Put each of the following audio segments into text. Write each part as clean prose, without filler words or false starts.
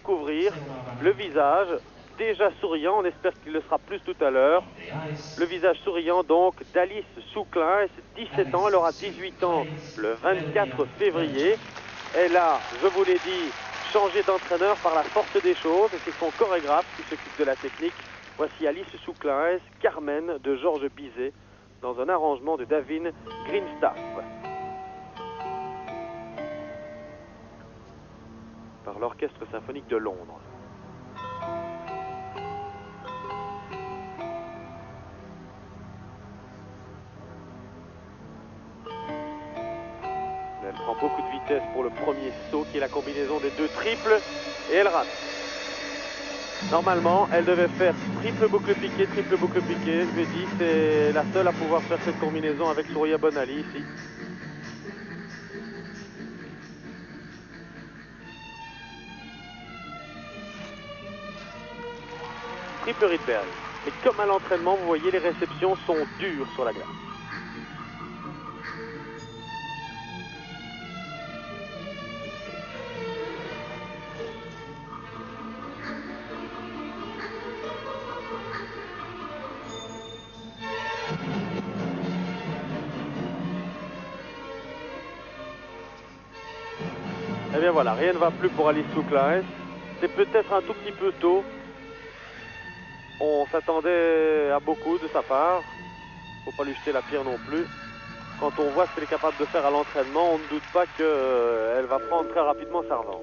découvrir le visage déjà souriant, on espère qu'il le sera plus tout à l'heure. Le visage souriant donc d'Alice Souclins, 17 ans, elle aura 18 ans le 24 février. Elle a, je vous l'ai dit, changé d'entraîneur par la force des choses et c'est son chorégraphe qui s'occupe de la technique. Voici Alice Souclins, Carmen de Georges Bizet, dans un arrangement de David Greenstaff. Par l'Orchestre Symphonique de Londres. Elle prend beaucoup de vitesse pour le premier saut qui est la combinaison des deux triples et elle rate. Normalement, elle devait faire triple boucle piqué. Je lui ai dit, c'est la seule à pouvoir faire cette combinaison avec Surya Bonali ici. Triple Rydberg. Mais comme à l'entraînement, vous voyez, les réceptions sont dures sur la glace. Eh bien voilà, rien ne va plus pour Alice Souclins. C'est peut-être un tout petit peu tôt. On s'attendait à beaucoup de sa part. Faut pas lui jeter la pierre non plus. Quand on voit ce qu'elle est capable de faire à l'entraînement, on ne doute pas qu'elle va prendre très rapidement sa revanche.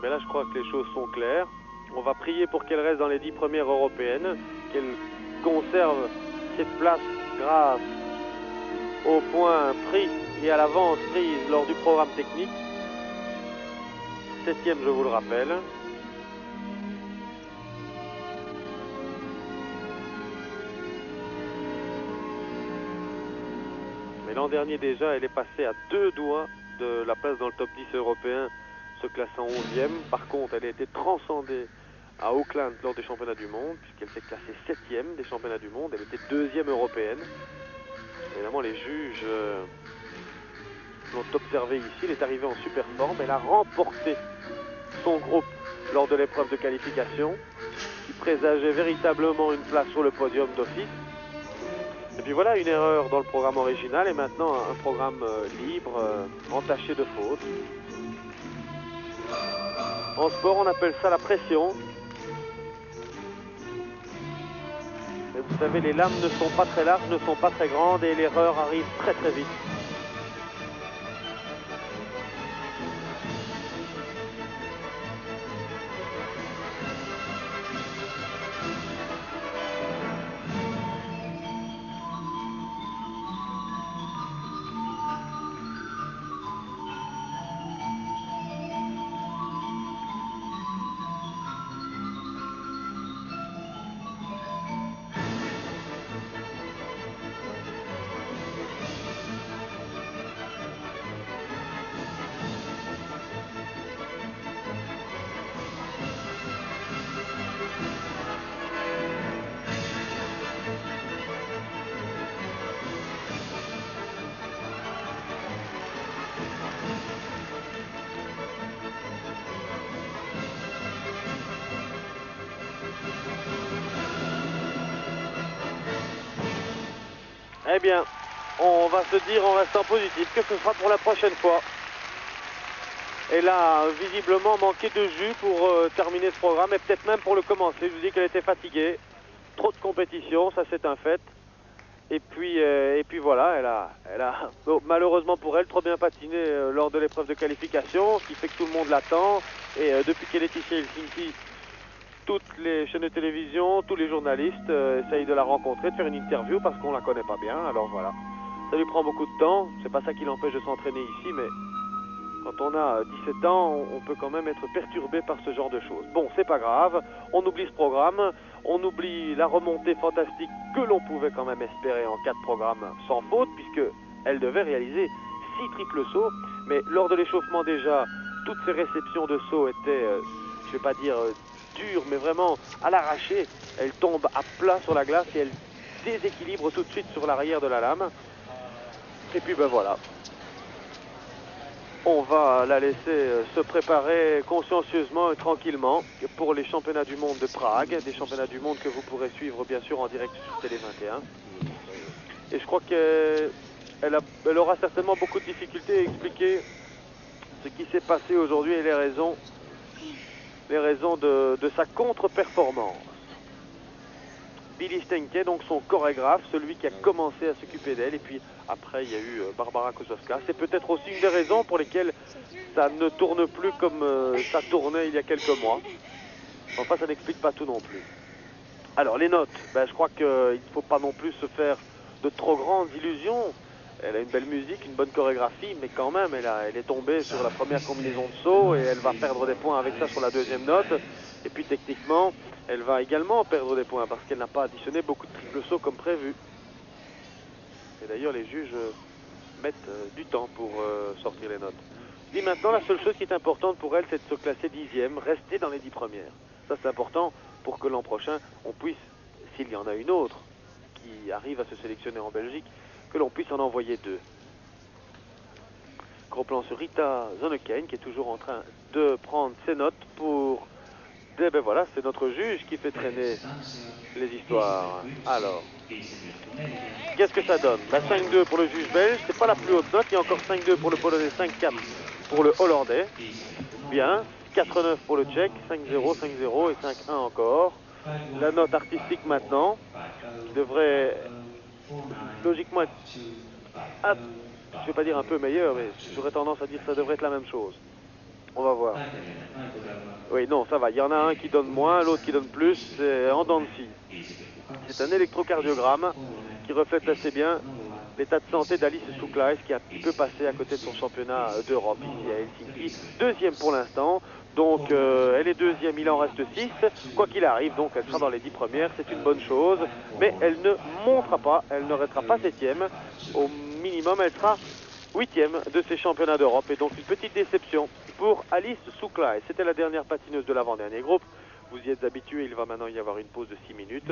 Mais là, je crois que les choses sont claires. On va prier pour qu'elle reste dans les 10 premières européennes, qu'elle conserve cette place grâce aux points pris et à l'avance prise lors du programme technique. 7e, je vous le rappelle. Mais l'an dernier déjà, elle est passée à 2 doigts de la place dans le top 10 européen, se classant 11e. Par contre, elle a été transcendée à Auckland lors des championnats du monde, puisqu'elle s'est classée 7e des championnats du monde. Elle était 2e européenne. Évidemment, les juges l'ont observée ici. Elle est arrivée en super forme. Elle a remporté son groupe lors de l'épreuve de qualification, qui présageait véritablement une place sur le podium d'office. Et puis voilà, une erreur dans le programme original et maintenant un programme libre, entaché de fautes. En sport, on appelle ça la pression. Et vous savez, les lames ne sont pas très larges, ne sont pas très grandes et l'erreur arrive très très vite. Eh bien, on va se dire en restant positif que ce sera pour la prochaine fois. Elle a visiblement manqué de jus pour terminer ce programme et peut-être même pour le commencer. Je vous dis qu'elle était fatiguée. Trop de compétition, ça c'est un fait. Et puis voilà, elle a malheureusement pour elle trop bien patiné lors de l'épreuve de qualification, ce qui fait que tout le monde l'attend. Et depuis qu'elle est ici à Helsinki, toutes les chaînes de télévision, tous les journalistes essayent de la rencontrer, de faire une interview parce qu'on la connaît pas bien. Alors voilà. Ça lui prend beaucoup de temps, c'est pas ça qui l'empêche de s'entraîner ici, mais quand on a 17 ans, on peut quand même être perturbé par ce genre de choses. Bon, c'est pas grave, on oublie ce programme, on oublie la remontée fantastique que l'on pouvait quand même espérer en 4 programmes sans faute, puisque elle devait réaliser 6 triples sauts, mais lors de l'échauffement déjà, toutes ces réceptions de sauts étaient, je vais pas dire dures, mais vraiment à l'arraché. Elle tombe à plat sur la glace et elle déséquilibre tout de suite sur l'arrière de la lame. Et puis ben voilà. On va la laisser se préparer consciencieusement et tranquillement pour les championnats du monde de Prague, des championnats du monde que vous pourrez suivre bien sûr en direct sur Télé 21. Et je crois qu'elle aura certainement beaucoup de difficultés à expliquer ce qui s'est passé aujourd'hui et les raisons de sa contre-performance. Billy Stenke, donc son chorégraphe, celui qui a commencé à s'occuper d'elle, et puis après il y a eu Barbara Kosowska. C'est peut-être aussi une des raisons pour lesquelles ça ne tourne plus comme ça tournait il y a quelques mois. Enfin, ça n'explique pas tout non plus. Alors les notes, je crois qu'il ne faut pas non plus se faire de trop grandes illusions. Elle a une belle musique, une bonne chorégraphie, mais quand même, elle est tombée sur la première combinaison de saut et elle va perdre des points avec ça sur la deuxième note. Et puis techniquement, elle va également perdre des points parce qu'elle n'a pas additionné beaucoup de triple sauts comme prévu. Et d'ailleurs, les juges mettent du temps pour sortir les notes. Et maintenant, la seule chose qui est importante pour elle, c'est de se classer 10e, rester dans les 10 premières. Ça, c'est important pour que l'an prochain, on puisse, s'il y en a une autre qui arrive à se sélectionner en Belgique, que l'on puisse en envoyer 2. Gros plan sur Rita Zonneken qui est toujours en train de prendre ses notes pour... ben voilà, c'est notre juge qui fait traîner les histoires. Alors, qu'est-ce que ça donne? 5-2 pour le juge belge, c'est pas la plus haute note, il y a encore 5-2 pour le polonais, 5-4 pour le hollandais. Bien, 4-9 pour le tchèque, 5-0, 5-0 et 5-1 encore. La note artistique maintenant, qui devrait logiquement être, je ne vais pas dire un peu meilleure, mais j'aurais tendance à dire que ça devrait être la même chose. On va voir. Oui, non, ça va. Il y en a un qui donne moins, l'autre qui donne plus. C'est en dents de scie. C'est un électrocardiogramme qui reflète assez bien l'état de santé d'Alice Souklaes qui a un petit peu passé à côté de son championnat d'Europe ici à Helsinki. Deuxième pour l'instant. Donc elle est deuxième, il en reste 6. Quoi qu'il arrive, donc elle sera dans les 10 premières, c'est une bonne chose. Mais elle ne montera pas, elle ne restera pas 7e. Au minimum, elle sera 8e de ces championnats d'Europe. Et donc une petite déception pour Alice Souklaes. C'était la dernière patineuse de l'avant-dernier groupe. Vous y êtes habitués, il va maintenant y avoir une pause de 6 minutes.